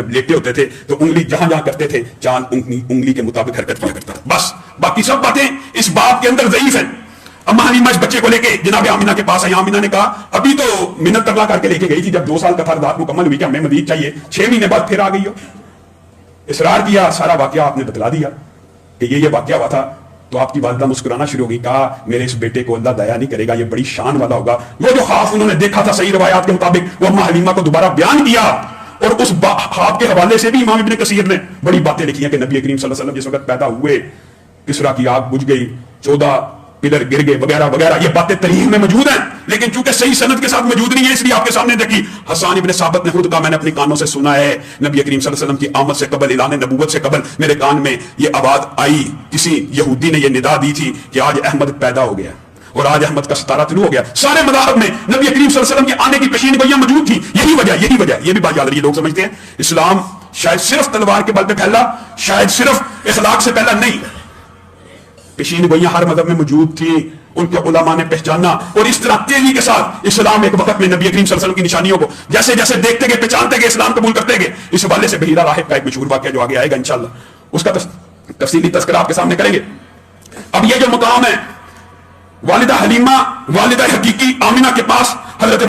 لیٹے ہوتے تھے تو انگلی جہاں جہاں کرتے تھے چاند انگلی کے مطابق حرکت کیا کرتا تھا، بس باقی سب باتیں اس بات کے اندر ضعیف ہیں۔ اما حلیمہ اس بچے کو لے کے جناب آمینہ کے پاس آئی۔ آمینہ نے کہا ابھی تو منت ترلا کر کے لے کے گئی تھی، جب 2 سال کا تھا رات مکمل ہوئی کہ ہمیں مزید چاہیے، 6 مہینے بعد پھر آ گئی ہو۔ اصرار کیا، سارا واقعہ آپ نے بتلا دیا کہ یہ واقعہ ہوا تھا، تو آپ کی والدہ مسکرانا شروع ہو گئی، کہا میرے اس بیٹے کو اللہ دیا نہیں کرے گا، یہ بڑی شان والا ہوگا۔ وہ جو خواب انہوں نے دیکھا تھا صحیح روایات کے مطابق وہ اما حلیمہ کو دوبارہ بیان کیا، اور اس خواب کے حوالے سے بھی امام ابن کثیر نے بڑی باتیں لکھی ہیں کہ نبی کریم صلی اللہ علیہ وسلم جس وقت پیدا ہوئے کسرا کی آگ بجھ گئی، 14 پلر گر گئے وغیرہ وغیرہ، یہ باتیں تاریخ میں موجود ہیں، لیکن چونکہ صحیح سند کے ساتھ موجود نہیں ہے اس لیے آپ کے سامنے دیکھی۔ حسان ابن ثابت نے خود کہا میں نے اپنی کانوں سے سنا ہے نبی کریم صلی اللہ علیہ وسلم کی آمد سے قبل، اعلان نبوت سے قبل میرے کان میں یہ آواز آئی، کسی یہودی نے یہ ندا دی تھی کہ آج احمد پیدا ہو گیا، اور آج احمد کا ستارہ طلوع ہو گیا۔ سارے مذاہب میں نبی کریم صلی اللہ علیہ وسلم کے آنے کی پیشین گوئیاں موجود تھی، یہی وجہ یہ بھی بات یاد رہی ہے۔ لوگ سمجھتے ہیں اسلام شاید صرف تلوار کے بل پہ پھیلا، شاید صرف اخلاق سے پہلا، نہیں، پیشین گوئیاں ہر مذہب میں موجود تھی، ان کے علماء نے پہچانا، اور اس طرح تیزی کے ساتھ اسلام ایک وقت میں نبی کریم صلی اللہ علیہ وسلم کی نشانیوں کو جیسے جیسے دیکھتے گئے پہچانتے گئے اسلام قبول کرتے گئے۔ اس حوالے سے بحیرہ راہب کا ایک مشہور واقعہ جو آگے آئے گا انشاءاللہ اس کا تفصیلی تذکرہ آپ کے سامنے کریں گے۔ اب یہ جو مقام ہے والدہ حلیمہ، والدہ حقیقی آمینہ کے پاس حضرت